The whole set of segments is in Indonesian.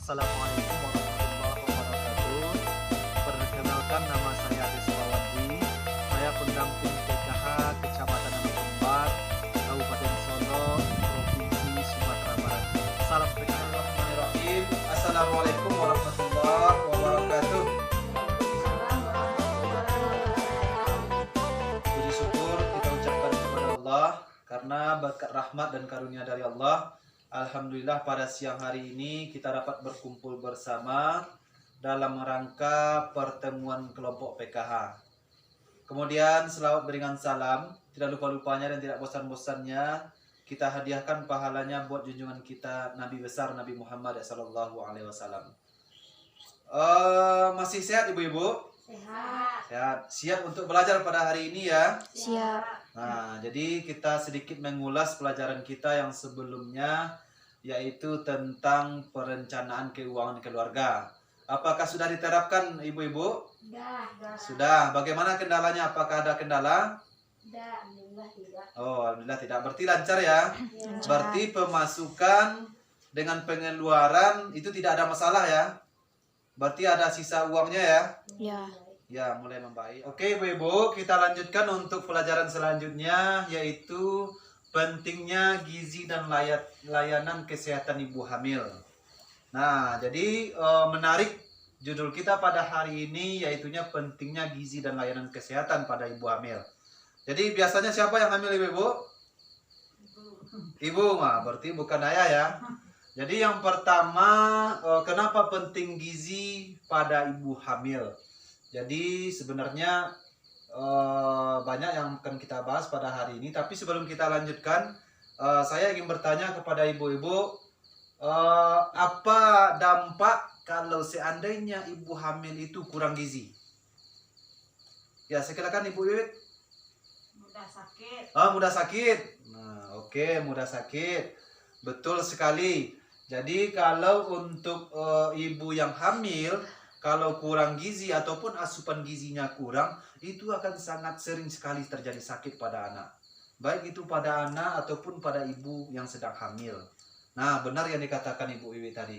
Assalamualaikum warahmatullahi wabarakatuh. Perkenalkan, nama saya Rizwa Wadwi. Saya pendamping PKH Kecamatan Anak, Kabupaten Solo, Provinsi Sumatera Barat. Salam PKH. Bismillahirrahmanirrahim. Assalamualaikum warahmatullahi wabarakatuh. Puji syukur kita ucapkan kepada Allah karena berkat rahmat dan karunia dari Allah. Alhamdulillah pada siang hari ini kita dapat berkumpul bersama dalam rangka pertemuan kelompok PKH. Kemudian selawat beringan salam, tidak lupa-lupanya dan tidak bosan-bosannya kita hadiahkan pahalanya buat junjungan kita Nabi besar Nabi Muhammad SAW. Masih sehat ibu-ibu? Sehat. Sehat. Siap untuk belajar pada hari ini ya? Siap. Nah, jadi kita sedikit mengulas pelajaran kita yang sebelumnya, yaitu tentang perencanaan keuangan keluarga. Apakah sudah diterapkan ibu-ibu? Sudah. Sudah. Bagaimana kendalanya? Apakah ada kendala? Sudah. Alhamdulillah tidak. Oh, alhamdulillah tidak. Berarti lancar ya? Berarti pemasukan dengan pengeluaran itu tidak ada masalah ya? Berarti ada sisa uangnya ya? Ya. Ya, mulai membaik. Oke, ibu-ibu, kita lanjutkan untuk pelajaran selanjutnya, yaitu pentingnya gizi dan layanan kesehatan ibu hamil. Nah, jadi menarik judul kita pada hari ini, yaitunya pentingnya gizi dan layanan kesehatan pada ibu hamil. Jadi biasanya siapa yang hamil ibu-ibu? Ibu, berarti bukan ayah ya. Jadi yang pertama, kenapa penting gizi pada ibu hamil? Jadi sebenarnya banyak yang akan kita bahas pada hari ini. Tapi sebelum kita lanjutkan, saya ingin bertanya kepada ibu-ibu, apa dampak kalau seandainya ibu hamil itu kurang gizi? Ya, silakan Ibu Wiwit. Mudah sakit. Mudah sakit. Nah, oke, mudah sakit. Betul sekali. Jadi kalau untuk ibu yang hamil, kalau kurang gizi ataupun asupan gizinya kurang, itu akan sangat sering sekali terjadi sakit pada anak. Baik itu pada anak ataupun pada ibu yang sedang hamil. Nah, benar yang dikatakan Ibu Wiwi tadi.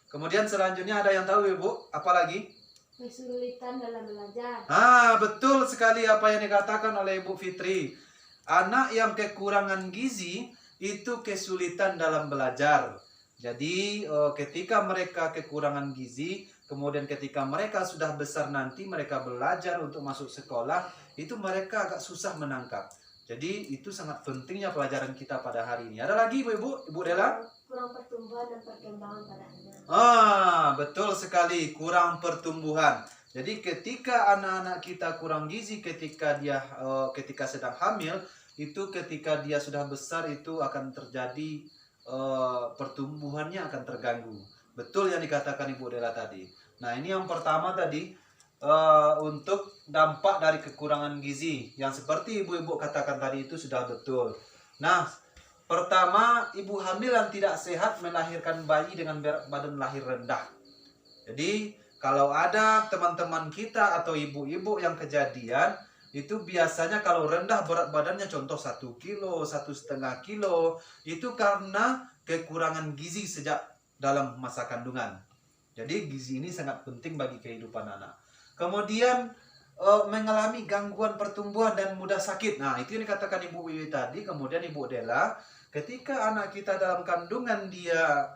Kemudian selanjutnya ada yang tahu Ibu? Apa lagi? Kesulitan dalam belajar. Betul sekali apa yang dikatakan oleh Ibu Fitri. Anak yang kekurangan gizi itu kesulitan dalam belajar. Jadi ketika mereka kekurangan gizi, kemudian ketika mereka sudah besar nanti mereka belajar untuk masuk sekolah, itu mereka agak susah menangkap. Jadi itu sangat pentingnya pelajaran kita pada hari ini. Ada lagi Ibu Dela? Kurang pertumbuhan dan perkembangan pada anak. Betul sekali, kurang pertumbuhan. Jadi ketika anak-anak kita kurang gizi ketika sedang hamil, itu ketika dia sudah besar itu akan terjadi pertumbuhannya akan terganggu. Betul yang dikatakan Ibu Dela tadi. Nah, ini yang pertama tadi untuk dampak dari kekurangan gizi. Yang seperti ibu-ibu katakan tadi itu sudah betul. Nah, pertama, ibu hamil yang tidak sehat melahirkan bayi dengan berat badan lahir rendah. Jadi, kalau ada teman-teman kita atau ibu-ibu yang kejadian, itu biasanya kalau rendah berat badannya contoh 1 kilo, 1,5 kilo, itu karena kekurangan gizi sejak dalam masa kandungan. Jadi gizi ini sangat penting bagi kehidupan anak. Kemudian mengalami gangguan pertumbuhan dan mudah sakit. Nah, itu yang dikatakan Ibu Wiwi tadi. Kemudian Ibu Dela, ketika anak kita dalam kandungan dia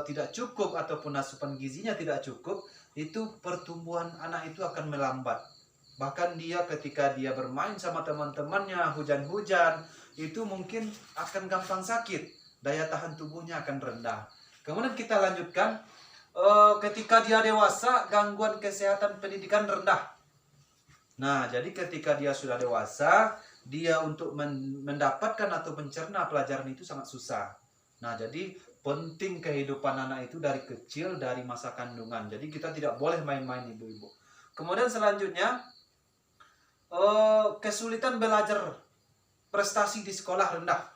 tidak cukup ataupun asupan gizinya tidak cukup, itu pertumbuhan anak itu akan melambat. Bahkan dia ketika dia bermain sama teman-temannya, hujan-hujan, itu mungkin akan gampang sakit. Daya tahan tubuhnya akan rendah. Kemudian kita lanjutkan, ketika dia dewasa, gangguan kesehatan pendidikan rendah. Nah, jadi ketika dia sudah dewasa, dia untuk mendapatkan atau mencerna pelajaran itu sangat susah. Nah, jadi penting kehidupan anak itu dari kecil, dari masa kandungan. Jadi kita tidak boleh main-main ibu-ibu. Kemudian selanjutnya, kesulitan belajar, prestasi di sekolah rendah.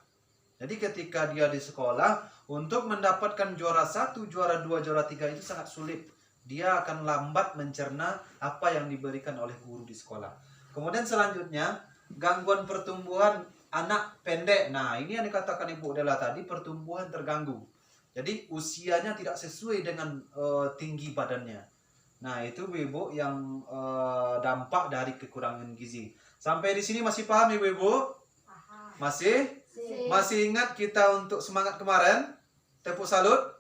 Jadi ketika dia di sekolah, untuk mendapatkan juara 1, juara 2, juara 3 itu sangat sulit. Dia akan lambat mencerna apa yang diberikan oleh guru di sekolah. Kemudian selanjutnya, gangguan pertumbuhan anak pendek. Nah, ini yang dikatakan Ibu Dela tadi, pertumbuhan terganggu. Jadi usianya tidak sesuai dengan tinggi badannya. Nah, itu Ibu yang dampak dari kekurangan gizi. Sampai di sini masih paham Ibu? Paham. Masih? Sip. Masih ingat kita untuk semangat kemarin? Tepuk salut?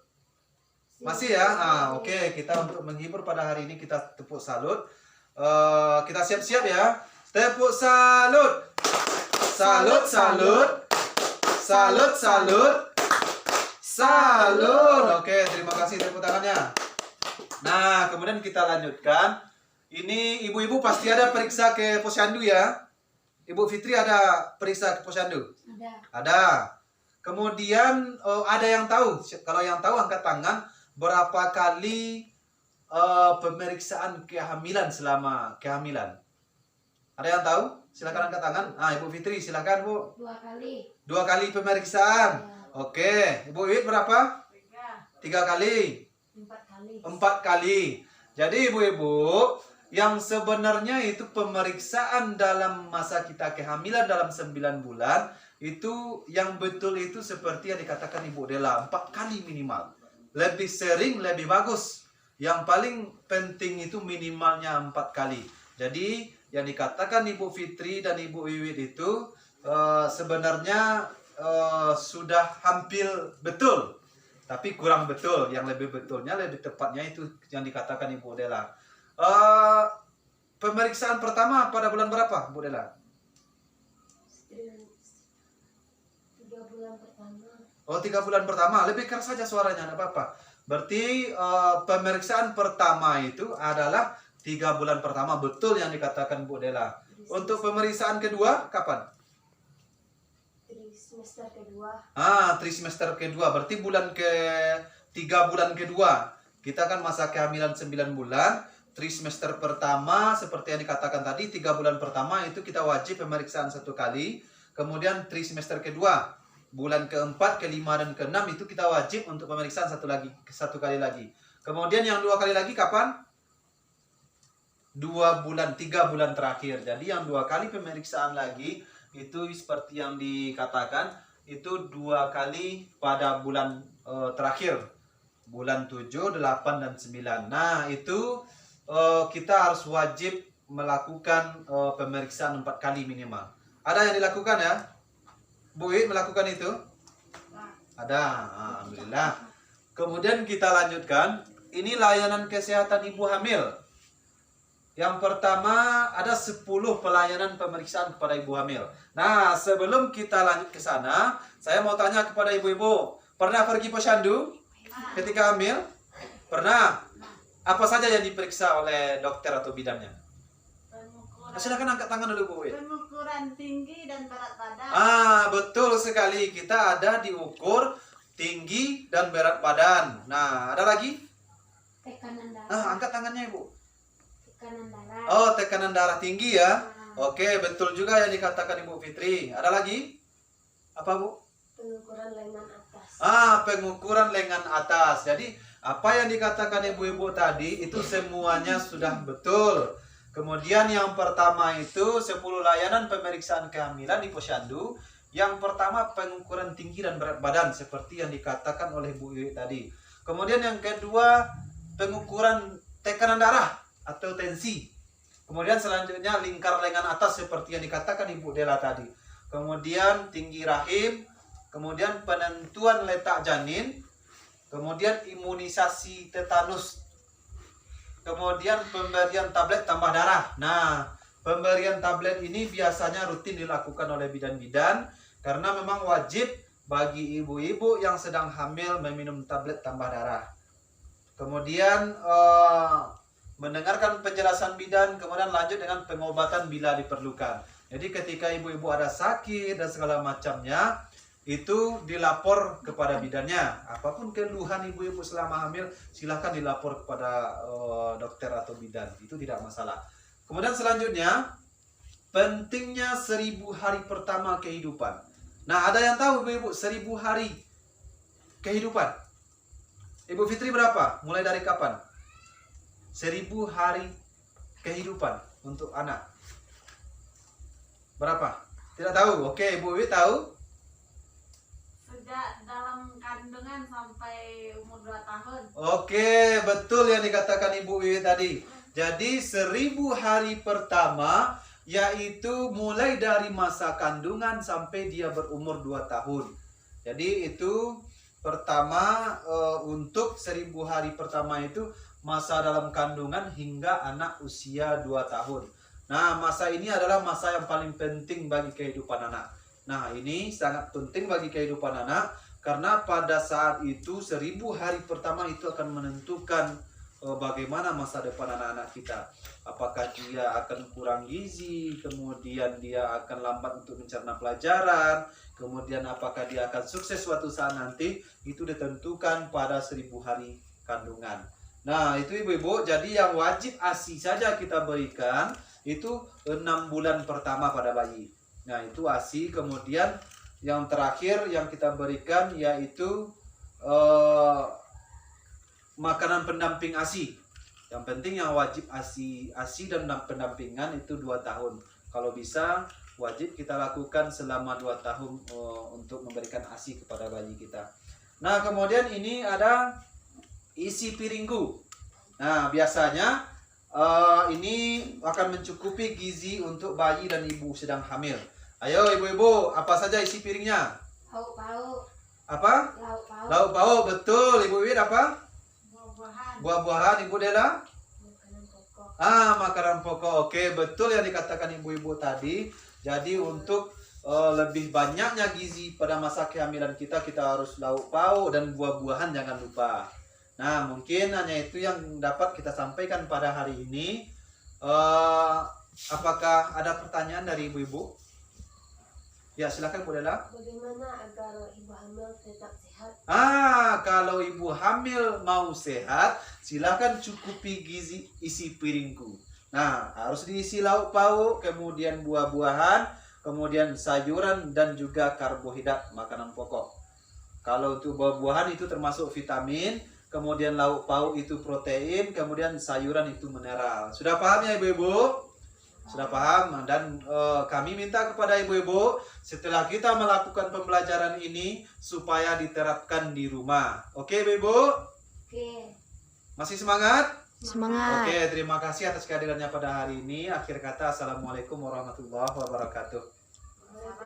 Masih ya? Oke. Kita untuk menghibur pada hari ini kita tepuk salut. Kita siap-siap ya. Tepuk salut. Salut, salut. Salut, salut. Salut. Oke, terima kasih tepuk tangannya. Nah, kemudian kita lanjutkan. Ini ibu-ibu pasti ada periksa ke posyandu ya. Ibu Fitri ada periksa ke posyandu? Ada. Ada. Kemudian ada yang tahu? Kalau yang tahu angkat tangan. Berapa kali pemeriksaan kehamilan selama kehamilan? Ada yang tahu? Silakan angkat tangan. Ibu Fitri silakan Bu. 2 kali. 2 kali pemeriksaan. Ya. Oke. Ibu Wit berapa? 3. 3 kali. 4 kali. 4 kali. Jadi ibu-ibu, yang sebenarnya itu pemeriksaan dalam masa kita kehamilan dalam 9 bulan, itu yang betul itu seperti yang dikatakan Ibu Dela, 4 kali minimal. Lebih sering, lebih bagus. Yang paling penting itu minimalnya 4 kali. Jadi yang dikatakan Ibu Fitri dan Ibu Wiwit itu sebenarnya sudah hampir betul. Tapi kurang betul. Yang lebih betulnya, lebih tepatnya itu yang dikatakan Ibu Dela. Pemeriksaan pertama pada bulan berapa, Bu Dela? 3 bulan pertama. Oh, 3 bulan pertama. Lebih keras saja suaranya, tidak apa-apa. Berarti pemeriksaan pertama itu adalah 3 bulan pertama. Betul yang dikatakan Bu Dela. Untuk pemeriksaan kedua, kapan? Trimester kedua. Trimester kedua. Berarti bulan ke-3 bulan kedua. Kita kan masa kehamilan 9 bulan. Trimester pertama, seperti yang dikatakan tadi, 3 bulan pertama itu kita wajib pemeriksaan 1 kali. Kemudian trimester kedua, bulan ke-4, ke-5, dan ke-6 itu kita wajib untuk pemeriksaan 1 kali lagi. Kemudian yang 2 kali lagi kapan? 3 bulan terakhir. Jadi yang 2 kali pemeriksaan lagi itu seperti yang dikatakan itu 2 kali pada bulan terakhir. Bulan 7, 8, dan 9. Nah, itu kita harus wajib melakukan pemeriksaan 4 kali minimal. Ada yang dilakukan ya? Bu I melakukan itu? Ada. Alhamdulillah. Kemudian kita lanjutkan. Ini layanan kesehatan ibu hamil. Yang pertama ada 10 pelayanan pemeriksaan kepada ibu hamil. Nah, sebelum kita lanjut ke sana, saya mau tanya kepada ibu-ibu, pernah pergi posyandu ketika hamil? Pernah? Apa saja yang diperiksa oleh dokter atau bidannya? Silakan angkat tangan dulu Bu. Pengukuran tinggi dan berat badan. Betul sekali. Kita ada diukur tinggi dan berat badan. Nah, ada lagi? Tekanan darah. Angkat tangannya Ibu. Tekanan darah. Oh, tekanan darah tinggi ya. Nah, Oke, betul juga yang dikatakan Ibu Fitri. Ada lagi? Apa Bu? pengukuran lengan atas. Pengukuran lengan atas. Jadi apa yang dikatakan ibu-ibu tadi itu semuanya sudah betul. Kemudian yang pertama itu 10 layanan pemeriksaan kehamilan di posyandu. Yang pertama pengukuran tinggi dan berat badan seperti yang dikatakan oleh Bu Iwi tadi. Kemudian yang kedua pengukuran tekanan darah atau tensi. Kemudian selanjutnya lingkar lengan atas seperti yang dikatakan Ibu Dela tadi. Kemudian tinggi rahim, kemudian penentuan letak janin, kemudian imunisasi tetanus, kemudian pemberian tablet tambah darah. Nah, pemberian tablet ini biasanya rutin dilakukan oleh bidan-bidan karena memang wajib bagi ibu-ibu yang sedang hamil meminum tablet tambah darah. Kemudian mendengarkan penjelasan bidan, kemudian lanjut dengan pengobatan bila diperlukan. Jadi ketika ibu-ibu ada sakit dan segala macamnya, itu dilapor kepada bidannya. Apapun keluhan ibu-ibu selama hamil, silahkan dilapor kepada dokter atau bidan. Itu tidak masalah. Kemudian selanjutnya, pentingnya 1000 hari pertama kehidupan. Nah, ada yang tahu ibu-ibu 1000 hari kehidupan? Ibu Fitri berapa? Mulai dari kapan? 1000 hari kehidupan untuk anak. Berapa? Tidak tahu. Oke, Ibu Wiwi tahu? sejak dalam kandungan sampai umur 2 tahun. Oke, betul yang dikatakan Ibu Wiwi tadi. Jadi 1000 hari pertama yaitu mulai dari masa kandungan sampai dia berumur 2 tahun. Jadi itu pertama untuk 1000 hari pertama itu masa dalam kandungan hingga anak usia 2 tahun. Nah, masa ini adalah masa yang paling penting bagi kehidupan anak. Nah, ini sangat penting bagi kehidupan anak karena pada saat itu 1000 hari pertama itu akan menentukan bagaimana masa depan anak-anak kita. Apakah dia akan kurang gizi, kemudian dia akan lambat untuk mencerna pelajaran, kemudian apakah dia akan sukses suatu saat nanti, itu ditentukan pada 1000 hari kandungan. Nah, itu ibu-ibu, jadi yang wajib ASI saja kita berikan itu 6 bulan pertama pada bayi. Nah, itu ASI. Kemudian yang terakhir yang kita berikan yaitu makanan pendamping ASI. Yang penting yang wajib ASI dan pendampingan itu 2 tahun. Kalau bisa wajib kita lakukan selama 2 tahun untuk memberikan ASI kepada bayi kita. Nah, kemudian ini ada isi piringku. Nah, biasanya ini akan mencukupi gizi untuk bayi dan ibu sedang hamil. Ayo ibu-ibu, apa saja isi piringnya? Lauk pauk. Apa? Lauk pauk. Lauk pauk, betul. Ibu Wiwit apa? Buah-buahan. Buah-buahan. Ibu Dela? Makanan pokok. Makanan pokok. Oke, betul yang dikatakan ibu-ibu tadi. Jadi untuk lebih banyaknya gizi pada masa kehamilan kita harus lauk pauk dan buah-buahan jangan lupa. Nah, mungkin hanya itu yang dapat kita sampaikan pada hari ini. Apakah ada pertanyaan dari ibu-ibu? Ya, silakan Bu Dela. Bagaimana agar ibu hamil tetap sehat? Kalau ibu hamil mau sehat, silakan cukupi gizi isi piringku. Nah, harus diisi lauk pauk, kemudian buah-buahan, kemudian sayuran dan juga karbohidrat, makanan pokok. Kalau untuk buah-buahan itu termasuk vitamin, kemudian lauk pauk itu protein, kemudian sayuran itu mineral. Sudah paham ya ibu-ibu? Sudah paham? Dan kami minta kepada ibu-ibu setelah kita melakukan pembelajaran ini supaya diterapkan di rumah. Oke ibu-ibu? Oke. Masih semangat? Semangat. Oke, terima kasih atas kehadirannya pada hari ini. Akhir kata, assalamualaikum warahmatullahi wabarakatuh.